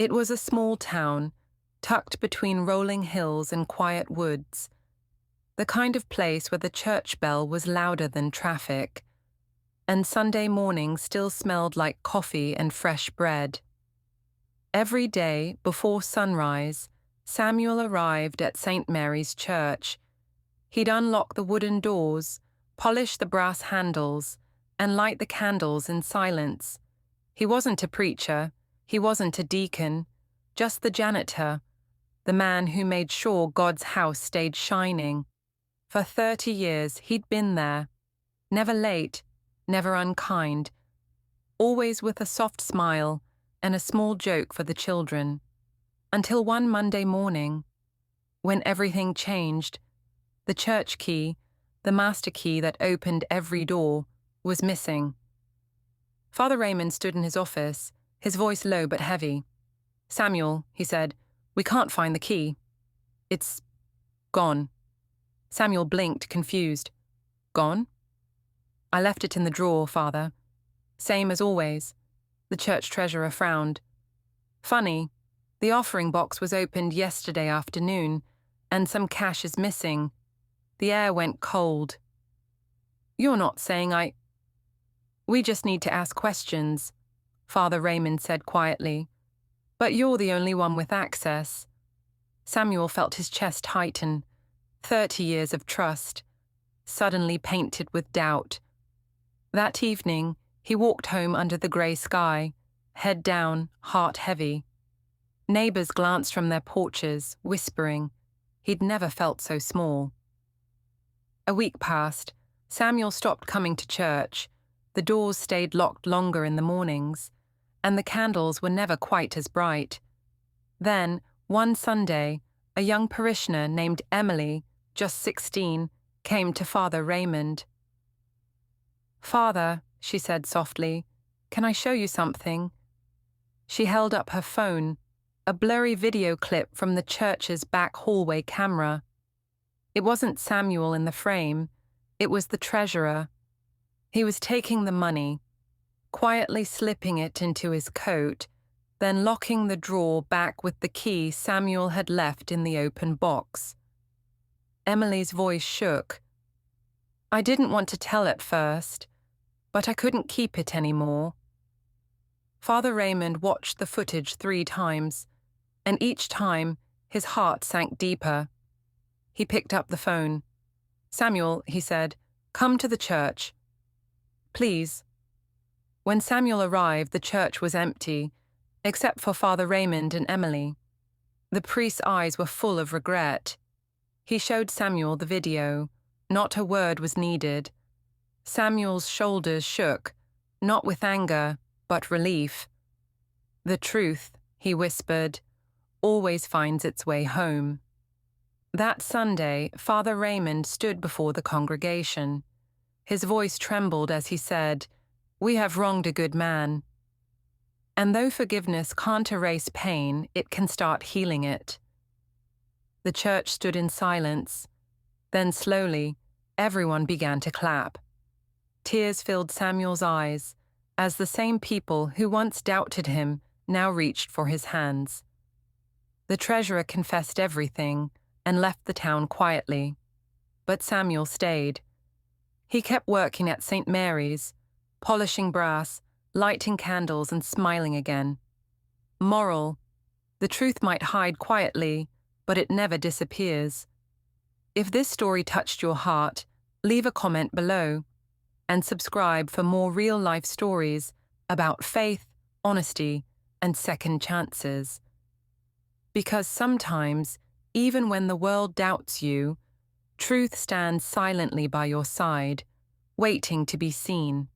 It was a small town, tucked between rolling hills and quiet woods, the kind of place where the church bell was louder than traffic, and Sunday morning still smelled like coffee and fresh bread. Every day, before sunrise, Samuel arrived at St. Mary's Church. He'd unlock the wooden doors, polish the brass handles, and light the candles in silence. He wasn't a preacher, he wasn't a deacon, just the janitor, the man who made sure God's house stayed shining. For 30 years he'd been there, never late, never unkind, always with a soft smile and a small joke for the children. Until one Monday morning, when everything changed, the church key, the master key that opened every door, was missing. Father Raymond stood in his office, his voice low but heavy. "Samuel," he said, "we can't find the key. It's gone." Samuel blinked, confused. "Gone?" "I left it in the drawer, Father. Same as always." The church treasurer frowned. "Funny, the offering box was opened yesterday afternoon, and some cash is missing." The air went cold. "You're not saying We just need to ask questions," Father Raymond said quietly. "But you're the only one with access." Samuel felt his chest tighten. 30 years of trust, suddenly painted with doubt. That evening, he walked home under the grey sky, head down, heart heavy. Neighbours glanced from their porches, whispering. He'd never felt so small. A week passed. Samuel stopped coming to church. The doors stayed locked longer in the mornings, and the candles were never quite as bright. Then, one Sunday, a young parishioner named Emily, just 16, came to Father Raymond. "Father," she said softly, "can I show you something?" She held up her phone, a blurry video clip from the church's back hallway camera. It wasn't Samuel in the frame, it was the treasurer. He was taking the money, quietly slipping it into his coat, then locking the drawer back with the key Samuel had left in the open box. Emily's voice shook. "I didn't want to tell at first, but I couldn't keep it anymore." Father Raymond watched the footage 3 times, and each time his heart sank deeper. He picked up the phone. "Samuel," he said, "come to the church. Please." When Samuel arrived, the church was empty, except for Father Raymond and Emily. The priest's eyes were full of regret. He showed Samuel the video. Not a word was needed. Samuel's shoulders shook, not with anger, but relief. "The truth," he whispered, "always finds its way home." That Sunday, Father Raymond stood before the congregation. His voice trembled as he said, "We have wronged a good man." And though forgiveness can't erase pain, it can start healing it. The church stood in silence. Then slowly, everyone began to clap. Tears filled Samuel's eyes, as the same people who once doubted him now reached for his hands. The treasurer confessed everything and left the town quietly. But Samuel stayed. He kept working at St. Mary's, polishing brass, lighting candles and smiling again. Moral: the truth might hide quietly, but it never disappears. If this story touched your heart, leave a comment below and subscribe for more real-life stories about faith, honesty, and second chances. Because sometimes, even when the world doubts you, truth stands silently by your side, waiting to be seen.